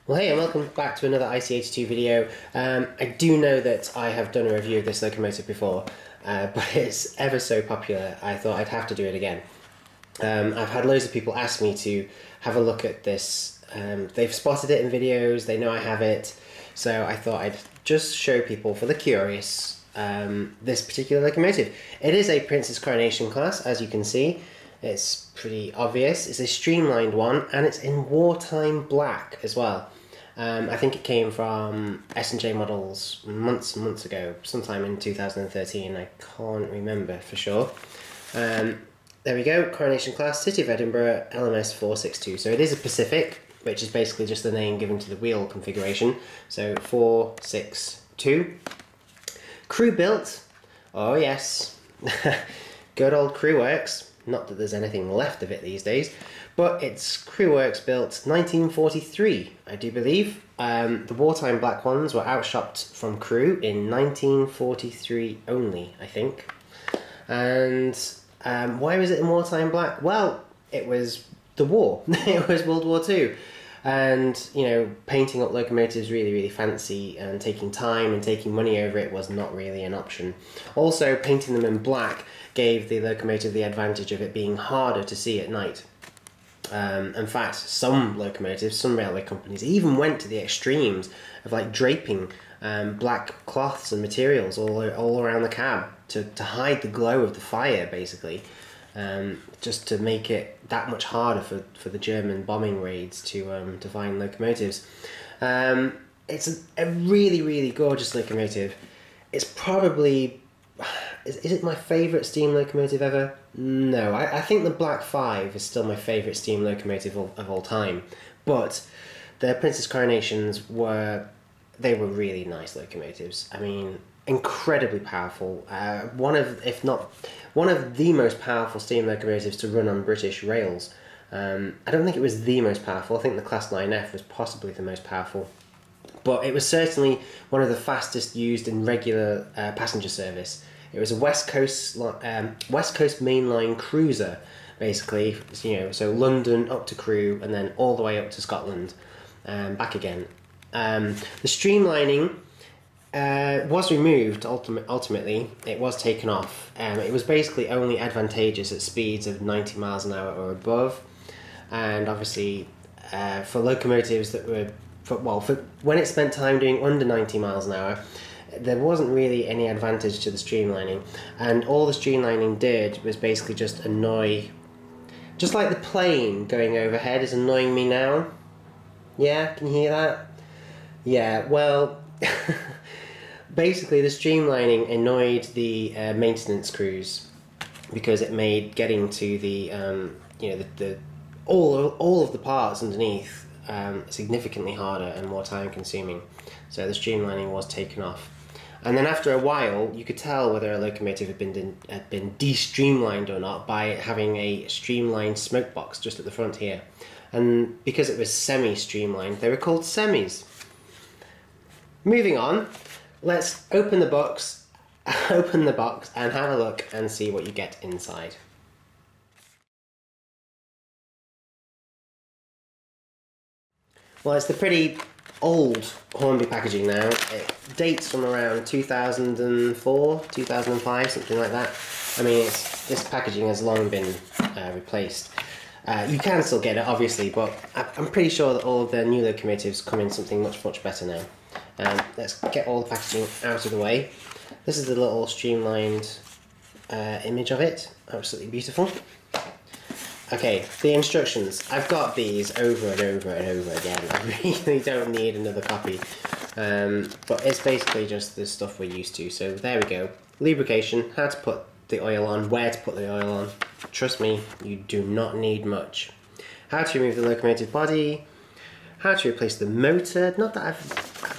Well, hey, and welcome back to another IC82 video. I do know that I have done a review of this locomotive before, but it's ever so popular, I thought I'd have to do it again. I've had loads of people ask me to have a look at this. They've spotted it in videos, they know I have it, so I thought I'd just show people, for the curious, this particular locomotive. It is a Princess Coronation Class, as you can see. It's pretty obvious. It's a streamlined one, and it's in wartime black as well. I think it came from S&J Models months and months ago, sometime in 2013. I can't remember for sure. There we go, Coronation Class, City of Edinburgh, LMS 462. So it is a Pacific, which is basically just the name given to the wheel configuration. So 462. Crew built. Oh yes. Good old Crew Works. Not that there's anything left of it these days, but it's Crew Works built 1943, I do believe. The wartime black ones were outshopped from Crew in 1943 only, I think. And why was it in wartime black? Well, it was the war. It was World War II. And, you know, painting up locomotives really, really fancy and taking time and taking money over it was not really an option. Also, painting them in black gave the locomotive the advantage of it being harder to see at night. In fact, some locomotives, some railway companies even went to the extremes of like draping black cloths and materials all around the cab to hide the glow of the fire, basically. Just to make it that much harder for the German bombing raids to find locomotives. It's a really, really gorgeous locomotive. It's probably... Is it my favourite steam locomotive ever? No, I think the Black 5 is still my favourite steam locomotive of all time. But the Princess Coronations were really nice locomotives. I mean, incredibly powerful. One of, if not one of the most powerful steam locomotives to run on British rails. I don't think it was the most powerful. I think the Class 9F was possibly the most powerful. But it was certainly one of the fastest used in regular passenger service. It was a West Coast mainline cruiser, basically. You know, so London up to Crewe and then all the way up to Scotland, back again. The streamlining was removed ultimately. It was taken off. It was basically only advantageous at speeds of 90 miles an hour or above, and obviously for locomotives that were for when it spent time doing under 90 miles an hour, there wasn't really any advantage to the streamlining, and all the streamlining did was basically just annoy, just like the plane going overhead is annoying me now. Yeah, can you hear that? Yeah, well, basically the streamlining annoyed the maintenance crews because it made getting to the you know, the all of the parts underneath significantly harder and more time consuming. So the streamlining was taken off. And then after a while, you could tell whether a locomotive had been de-streamlined or not by having a streamlined smoke box just at the front here. And because it was semi-streamlined, they were called semis. Moving on, let's open the box and have a look and see what you get inside. Well, it's the pretty old Hornby packaging now. It dates from around 2004, 2005, something like that. I mean, this packaging has long been replaced. You can still get it, obviously, but I'm pretty sure that all of their new locomotives come in something much, much better now. Let's get all the packaging out of the way. This is the little streamlined image of it. Absolutely beautiful. Okay, the instructions. I've got these over and over and over again. I really don't need another copy. But it's basically just the stuff we're used to. So there we go. Lubrication, how to put the oil on, where to put the oil on. Trust me, you do not need much. How to remove the locomotive body. How to replace the motor. Not that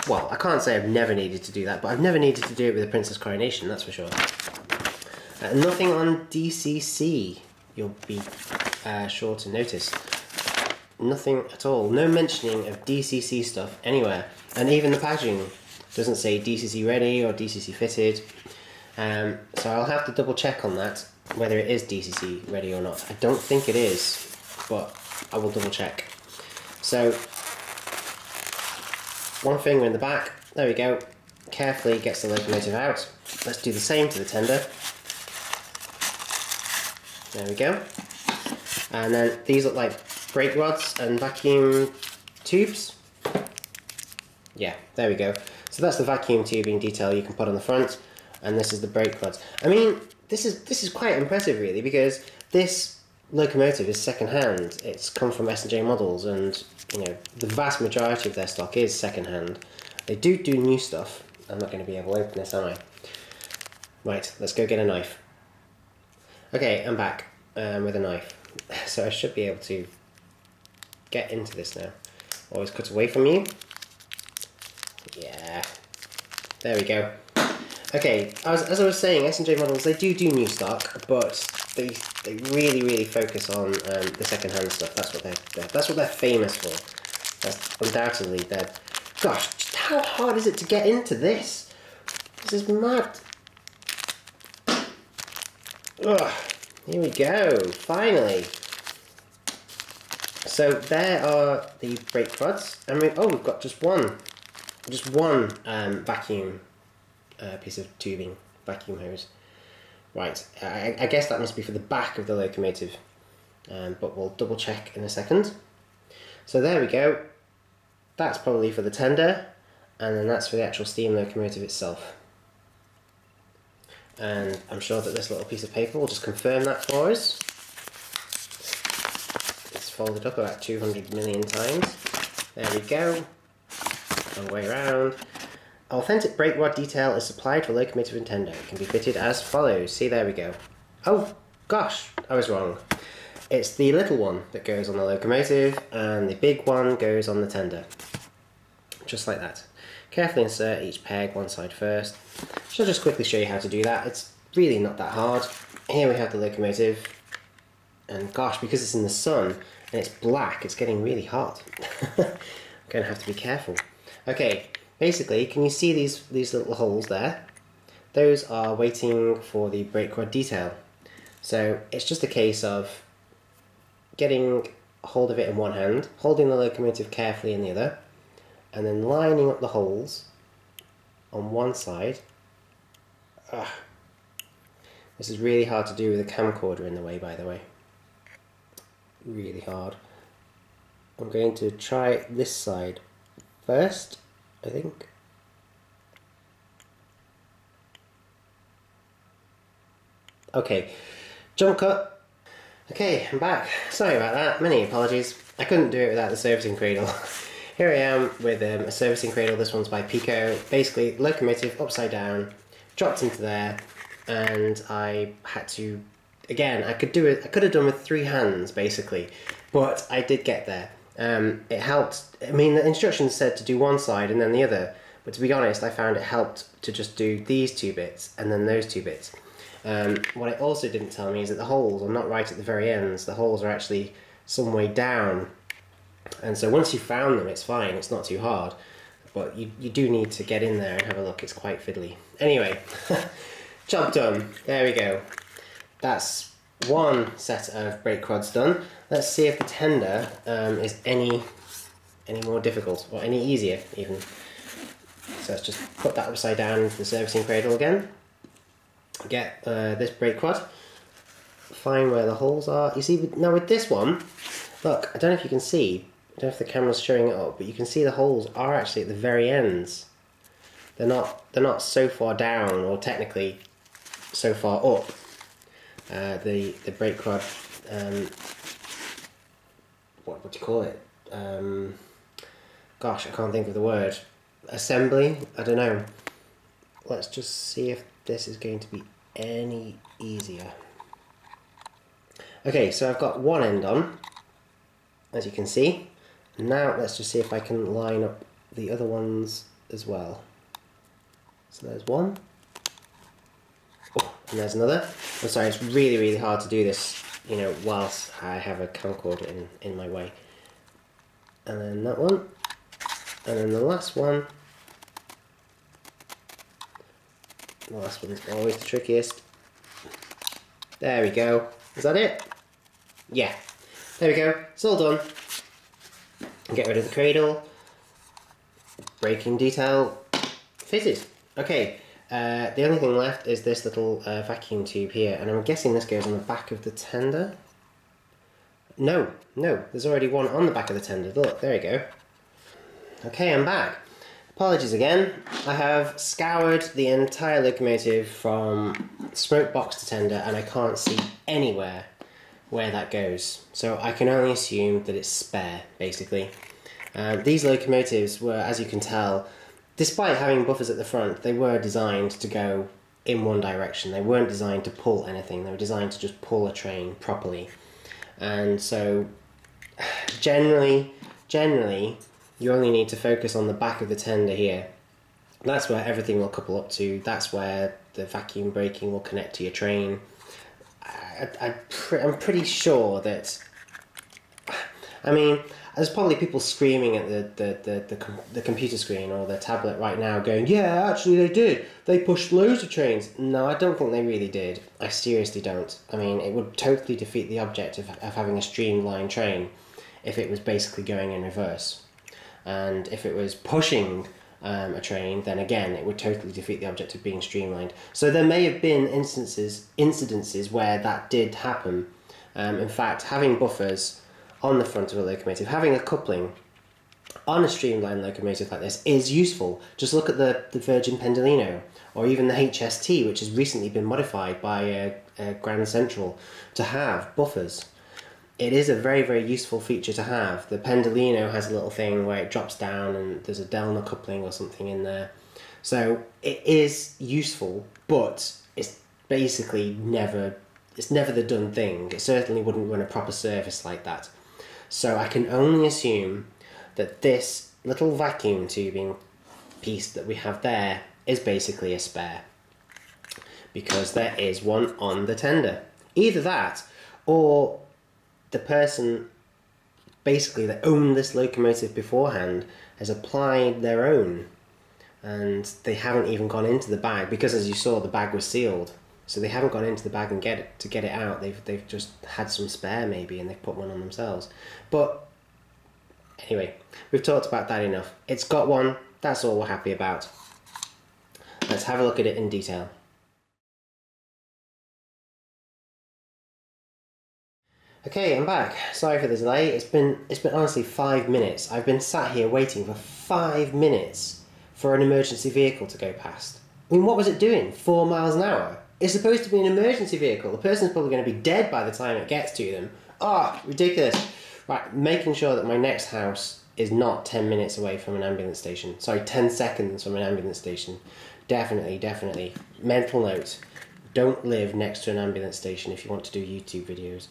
well, I can't say I've never needed to do that, but I've never needed to do it with a Princess Coronation, that's for sure. Nothing on DCC, you'll be sure to notice. Nothing at all. No mentioning of DCC stuff anywhere. And even the packaging doesn't say DCC ready or DCC fitted. So I'll have to double check on that, whether it is DCC ready or not. I don't think it is, but I will double check. So one finger in the back, there we go, carefully gets the locomotive out. Let's do the same to the tender. There we go. And then these look like brake rods and vacuum tubes. Yeah, there we go. So that's the vacuum tubing detail you can put on the front, and this is the brake rods. I mean, this is quite impressive really, because this locomotive is second hand. It's come from S&J Models, and you know, the vast majority of their stock is second hand. They do new stuff. I'm not going to be able to open this, am I? Right, let's go get a knife. Okay, I'm back with a knife. So I should be able to get into this now. Always cut away from you. Yeah, there we go. Okay, as I was saying, S&J Models, they do new stock, but they really focus on the second-hand stuff. That's what they're famous for. That's undoubtedly their. Gosh, just how hard is it to get into this? This is mad. Ugh, here we go. Finally. So there are the brake rods, and we've got just one vacuum piece of tubing, vacuum hose. Right, I guess that must be for the back of the locomotive, but we'll double check in a second. So there we go. That's probably for the tender, and then that's for the actual steam locomotive itself. And I'm sure that this little piece of paper will just confirm that for us. It's folded up about 200 million times. There we go. All the way around. Authentic brake rod detail is supplied for locomotive and tender. It can be fitted as follows. See, there we go. Oh, gosh, I was wrong. It's the little one that goes on the locomotive, and the big one goes on the tender. Just like that. Carefully insert each peg one side first. I'll just quickly show you how to do that. It's really not that hard. Here we have the locomotive, and gosh, because it's in the sun and it's black, it's getting really hot. I'm going to have to be careful. Okay, basically, can you see these little holes there? Those are waiting for the brake rod detail. So it's just a case of getting hold of it in one hand, holding the locomotive carefully in the other, and then lining up the holes on one side. Ugh. This is really hard to do with a camcorder in the way, by the way. Really hard. I'm going to try this side first, I think. Okay, jump cut. Okay, I'm back. Sorry about that, many apologies. I couldn't do it without the servicing cradle. Here I am with a servicing cradle. This one's by Pico. Basically, locomotive upside down, dropped into there, and I had to, again, I could have done with 3 hands basically, but I did get there. It helped. I mean, the instructions said to do one side and then the other, but to be honest, I found it helped to just do these 2 bits and then those 2 bits. What it also didn't tell me is that the holes are not right at the very ends. The holes are actually some way down. And so once you've found them, it's fine, it's not too hard. But you do need to get in there and have a look, it's quite fiddly. Anyway, job done. There we go. That's one set of brake rods done. Let's see if the tender is any more difficult, or any easier even. So let's just put that upside down into the servicing cradle again. Get this brake rod. Find where the holes are. You see, now with this one, look, I don't know if you can see, I don't know if the camera's showing it up, but you can see the holes are actually at the very ends. They're not so far down, or technically so far up. The brake rod, what do you call it? Gosh, I can't think of the word. Assembly? I don't know. Let's just see if this is going to be any easier. Okay, so I've got one end on, as you can see. Now let's just see if I can line up the other ones as well. So there's one. Oh, and there's another. I'm sorry, it's really hard to do this, you know, whilst I have a camcorder in my way. And then that one. And then the last one. The last one's always the trickiest. There we go. Is that it? Yeah. There we go. It's all done. Get rid of the cradle. braking detail fitted. Okay, the only thing left is this little vacuum tube here, and I'm guessing this goes on the back of the tender. No, there's already one on the back of the tender. Look, there you go. Okay, I'm back. Apologies again. I have scoured the entire locomotive from smoke box to tender, and I can't see anywhere where that goes. So I can only assume that it's spare, basically. These locomotives were, as you can tell, despite having buffers at the front, they were designed to go in one direction. They weren't designed to pull anything. They were designed to just pull a train properly. And so, generally, you only need to focus on the back of the tender here. That's where everything will couple up to. That's where the vacuum braking will connect to your train. I'm pretty sure that... I mean, there's probably people screaming at the computer screen or the tablet right now going, yeah, actually they did. They pushed loads of trains. No, I don't think they really did. I seriously don't. I mean, it would totally defeat the objective of having a streamlined train if it was basically going in reverse. And if it was pushing a train, then again, it would totally defeat the object of being streamlined. So there may have been incidences where that did happen. In fact, having buffers on the front of a locomotive, having a coupling on a streamlined locomotive like this is useful. Just look at the Virgin Pendolino, or even the HST, which has recently been modified by Grand Central to have buffers. It is a very, very useful feature to have. The Pendolino has a little thing where it drops down and there's a Delna coupling or something in there. So it is useful, but it's basically never the done thing. It certainly wouldn't run a proper service like that. So I can only assume that this little vacuum tubing piece that we have there is basically a spare, because there is one on the tender. Either that, or the person basically that owned this locomotive beforehand has applied their own, and they haven't even gone into the bag, because as you saw, the bag was sealed. So they haven't gone into the bag and get it out. They've just had some spare maybe, and they've put one on themselves. But anyway, we've talked about that enough. It's got one. That's all we're happy about. Let's have a look at it in detail. Okay, I'm back. Sorry for the delay. It's been honestly 5 minutes. I've been sat here waiting for 5 minutes for an emergency vehicle to go past. I mean, what was it doing? 4 miles an hour? It's supposed to be an emergency vehicle. The person's probably going to be dead by the time it gets to them. Ah, ridiculous. Right, making sure that my next house is not 10 minutes away from an ambulance station. Sorry, 10 seconds from an ambulance station. Definitely. Mental note. Don't live next to an ambulance station if you want to do YouTube videos.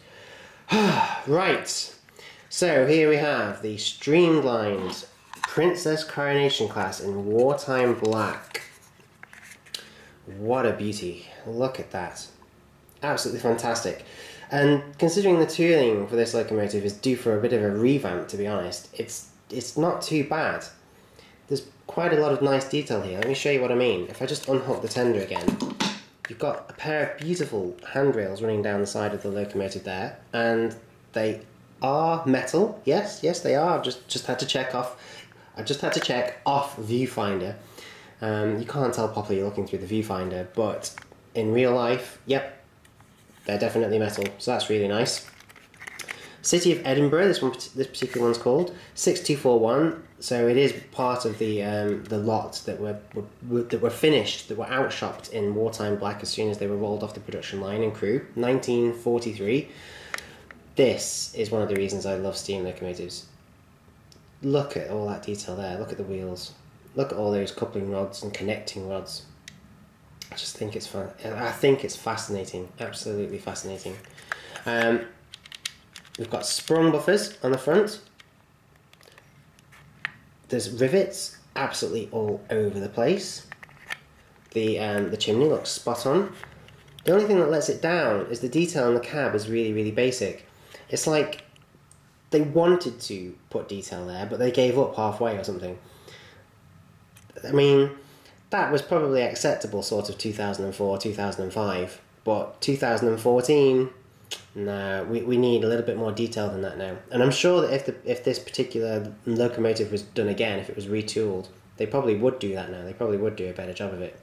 Right. So here we have the streamlined Princess Coronation Class in wartime black. What a beauty. Look at that. Absolutely fantastic. And considering the tooling for this locomotive is due for a bit of a revamp, to be honest, it's not too bad. There's quite a lot of nice detail here. Let me show you what I mean. If I just unhook the tender again, you've got a pair of beautiful handrails running down the side of the locomotive there, and they are metal. Yes, they are. I've just had to check off. I just had to check off viewfinder. You can't tell properly looking through the viewfinder, but in real life, yep, they're definitely metal, so that's really nice. City of Edinburgh, this particular one's called 6241. So it is part of the lot that were finished, that were outshopped in wartime black as soon as they were rolled off the production line in Crewe, 1943. This is one of the reasons I love steam locomotives. Look at all that detail there. Look at the wheels. Look at all those coupling rods and connecting rods. I just think it's fun. I think it's fascinating. Absolutely fascinating. We've got sprung buffers on the front. There's rivets absolutely all over the place. The chimney looks spot on. The only thing that lets it down is the detail in the cab is really, really basic. It's like they wanted to put detail there, but they gave up halfway or something. I mean, that was probably acceptable sort of 2004, 2005, but 2014, No, we need a little bit more detail than that now. And I'm sure that if this particular locomotive was done again, if it was retooled, they probably would do that now. They probably would do a better job of it.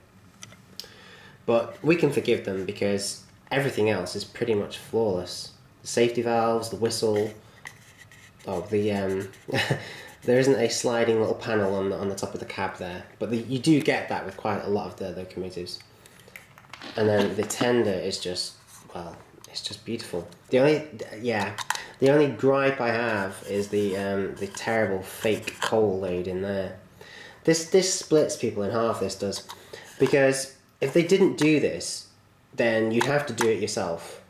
But we can forgive them because everything else is pretty much flawless. The safety valves, the whistle, there isn't a sliding little panel on the top of the cab there, but you do get that with quite a lot of the locomotives. And then the tender is just, well, it's just beautiful. The only gripe I have is the terrible fake coal load in there. This splits people in half. This does, because if they didn't do this, then you'd have to do it yourself.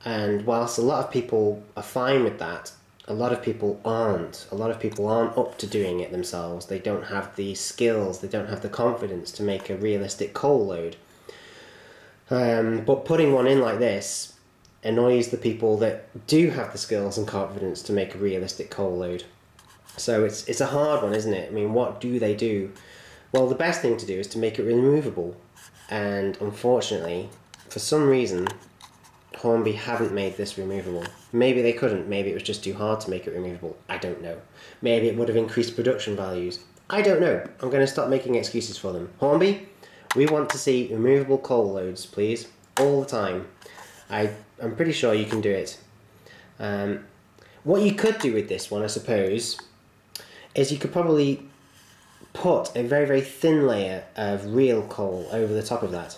And whilst a lot of people are fine with that, a lot of people aren't. A lot of people aren't up to doing it themselves. They don't have the skills, they don't have the confidence to make a realistic coal load. But putting one in like this annoys the people that do have the skills and confidence to make a realistic coal load. So it's a hard one, isn't it? I mean, what do they do? Well, the best thing to do is to make it removable. And unfortunately, for some reason, Hornby haven't made this removable. Maybe they couldn't, maybe it was just too hard to make it removable. I don't know. Maybe it would have increased production values. I don't know. I'm going to stop making excuses for them. Hornby, we want to see removable coal loads, please, all the time. I'm pretty sure you can do it. What you could do with this one, I suppose, is you could probably put a very, very thin layer of real coal over the top of that.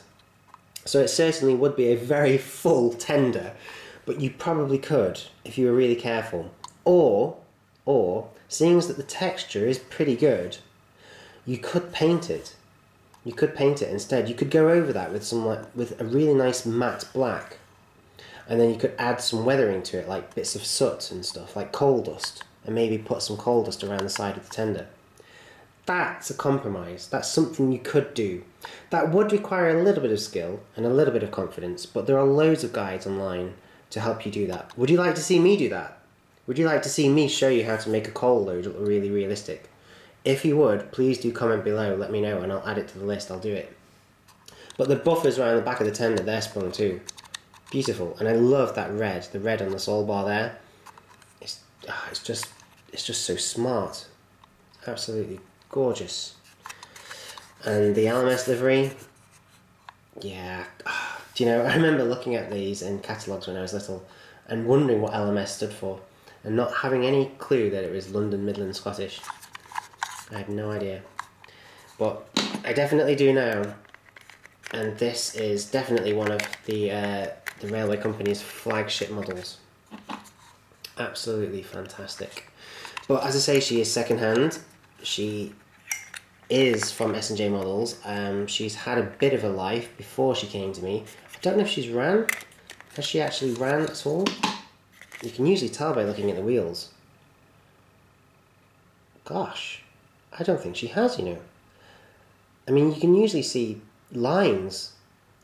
So it certainly would be a very full tender, but you probably could if you were really careful. Or seeing as that the texture is pretty good, you could paint it. You could paint it instead. You could go over that with a really nice matte black, and then you could add some weathering to it, like bits of soot and stuff, like coal dust, and maybe put some coal dust around the side of the tender. That's a compromise. That's something you could do. That would require a little bit of skill and a little bit of confidence, but there are loads of guides online to help you do that. Would you like to see me do that? Would you like to see me show you how to make a coal load look really realistic? If you would, please do comment below, let me know, and I'll add it to the list, I'll do it. But the buffers around the back of the tender, they're sprung too. Beautiful, and I love that red, the red on the sole bar there. It's just so smart. Absolutely gorgeous. And the LMS livery, yeah, do you know, I remember looking at these in catalogues when I was little and wondering what LMS stood for and not having any clue that it was London Midland Scottish. I had no idea, but I definitely do now, and this is definitely one of the railway company's flagship models. Absolutely fantastic. But as I say, she is second hand. She is from S&J Models. She's had a bit of a life before she came to me. I don't know if she's ran. Has she actually ran at all? You can usually tell by looking at the wheels. Gosh, I don't think she has, you know. I mean, you can usually see lines,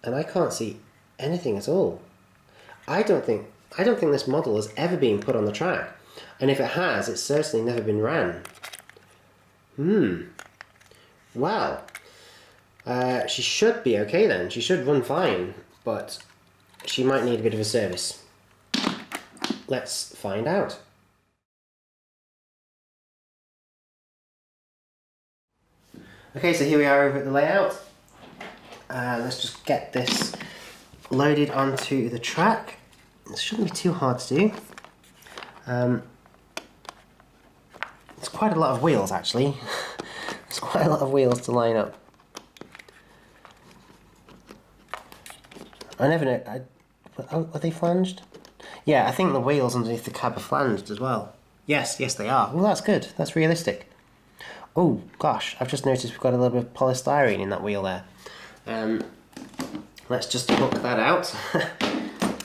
and I can't see anything at all. I don't think this model has ever been put on the track, and if it has, it's certainly never been ran. Well, she should be okay then. She should run fine, but she might need a bit of a service. Let's find out. Okay, so here we are over at the layout. Let's just get this loaded onto the track. This shouldn't be too hard to do. It's quite a lot of wheels actually. There's quite a lot of wheels to line up. I never know. Are they flanged? Yeah, I think the wheels underneath the cab are flanged as well. Yes, they are. Well, that's good. That's realistic. Oh gosh, I've just noticed we've got a little bit of polystyrene in that wheel there. Let's just hook that out.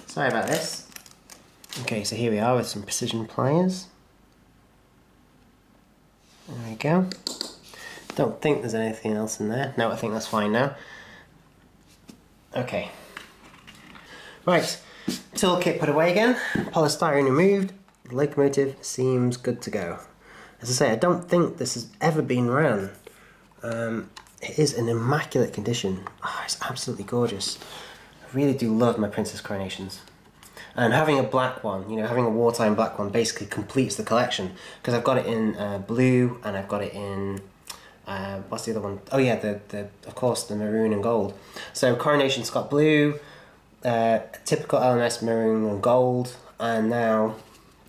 Sorry about this. Okay, so here we are with some precision pliers. There we go. Don't think there's anything else in there. No, I think that's fine now. Okay. Right, toolkit put away again, polystyrene removed, the locomotive seems good to go. As I say, I don't think this has ever been ran. It is in immaculate condition. Oh, it's absolutely gorgeous. I really do love my Princess Coronations. And having a black one, you know, having a wartime black one basically completes the collection, because I've got it in blue and I've got it in what's the other one? Oh yeah, of course the maroon and gold. So Coronation's got blue, typical LMS maroon and gold, and now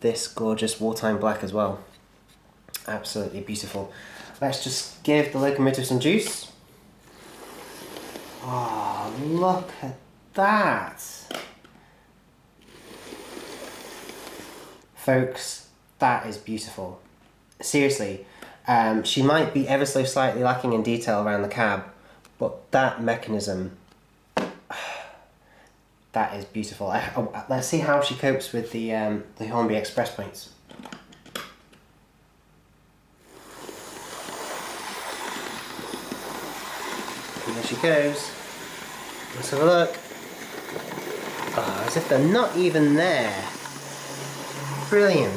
this gorgeous wartime black as well. Absolutely beautiful. Let's just give the locomotive some juice. Oh, look at that! Folks, that is beautiful. Seriously, she might be ever so slightly lacking in detail around the cab, but that mechanism, that is beautiful. Let's see how she copes with the Hornby Express points. And there she goes. Let's have a look. Oh, as if they're not even there. Brilliant.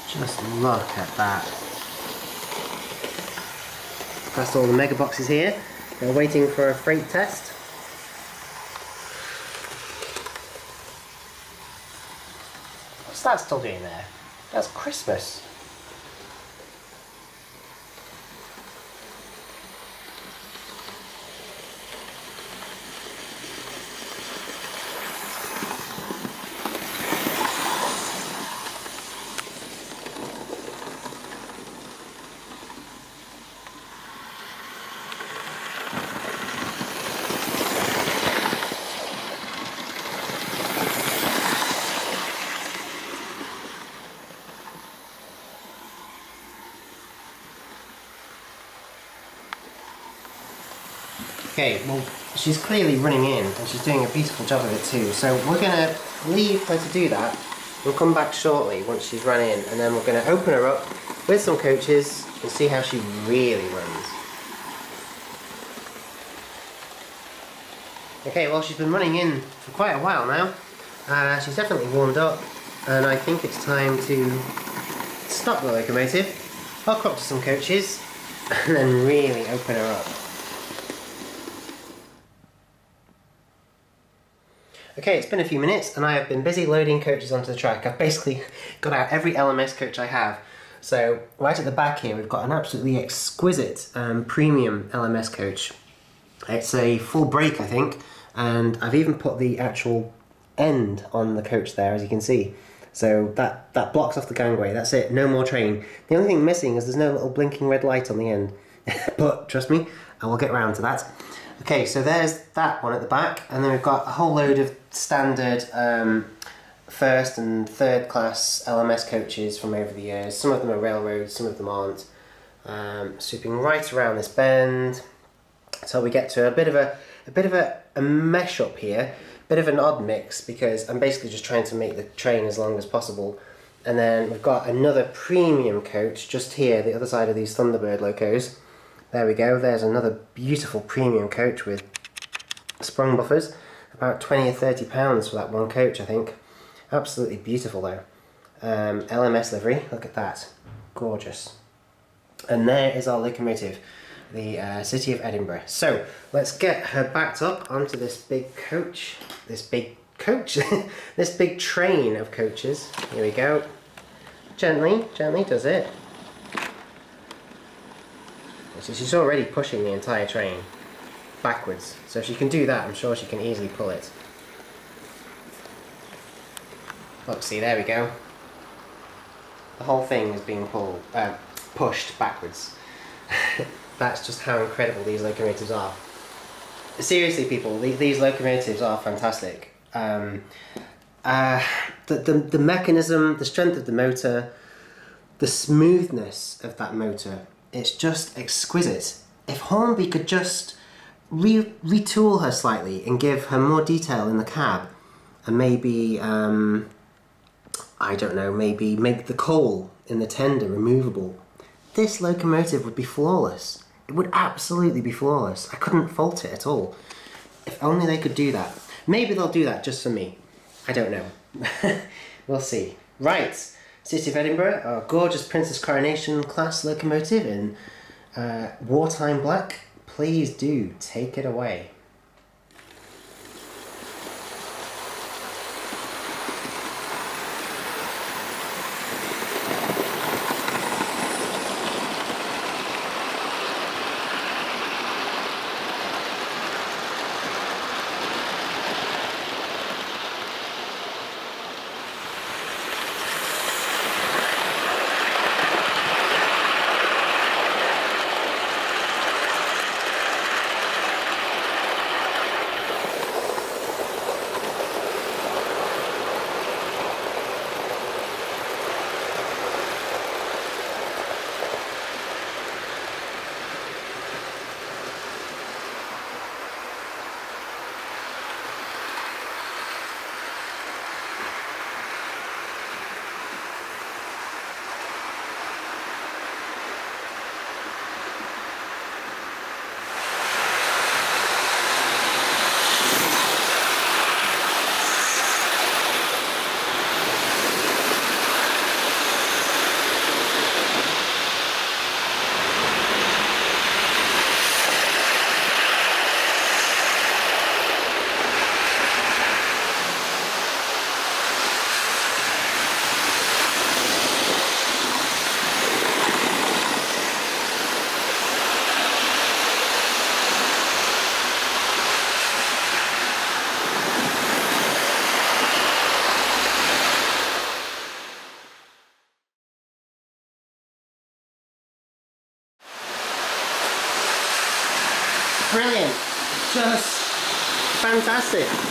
Just look at that. That's all the mega boxes here. They're waiting for a freight test. What's that still doing there? That's Christmas. Okay, well, she's clearly running in and she's doing a beautiful job of it too, so we're going to leave her to do that. We'll come back shortly once she's run in, and then we're going to open her up with some coaches and see how she really runs. Okay, well, she's been running in for quite a while now. She's definitely warmed up, and I think it's time to stop the locomotive, hook up to some coaches, and then really open her up. Okay, it's been a few minutes and I have been busy loading coaches onto the track. I've basically got out every LMS coach I have. So right at the back here we've got an absolutely exquisite premium LMS coach. It's a full brake, I think, and I've even put the actual end on the coach there, as you can see. So that blocks off the gangway, that's it, no more train. The only thing missing is there's no little blinking red light on the end. But trust me, I will get round to that. Okay, so there's that one at the back, and then we've got a whole load of standard first and third class LMS coaches from over the years. Some of them are railroads, some of them aren't. Swooping right around this bend, so we get to a bit of a mesh up here, a bit of an odd mix, because I'm basically just trying to make the train as long as possible. And then we've got another premium coach just here, the other side of these Thunderbird locos. There we go, there's another beautiful premium coach with sprung buffers. About 20 or 30 pounds for that one coach, I think. Absolutely beautiful though. LMS livery, look at that. Gorgeous. And there is our locomotive, the City of Edinburgh. So, let's get her backed up onto this big coach. This big train of coaches. Here we go. Gently, gently does it. So she's already pushing the entire train backwards. So if she can do that, I'm sure she can easily pull it. Look, see, there we go. The whole thing is being pushed backwards. That's just how incredible these locomotives are. Seriously, people, these locomotives are fantastic. The mechanism, the strength of the motor, the smoothness of that motor, it's just exquisite. If Hornby could just retool her slightly and give her more detail in the cab, and maybe, I don't know, maybe make the coal in the tender removable, this locomotive would be flawless. It would absolutely be flawless. I couldn't fault it at all. If only they could do that. Maybe they'll do that just for me. I don't know. We'll see. Right. City of Edinburgh, our gorgeous Princess Coronation Class locomotive in wartime black, please do take it away. Brilliant, just fantastic.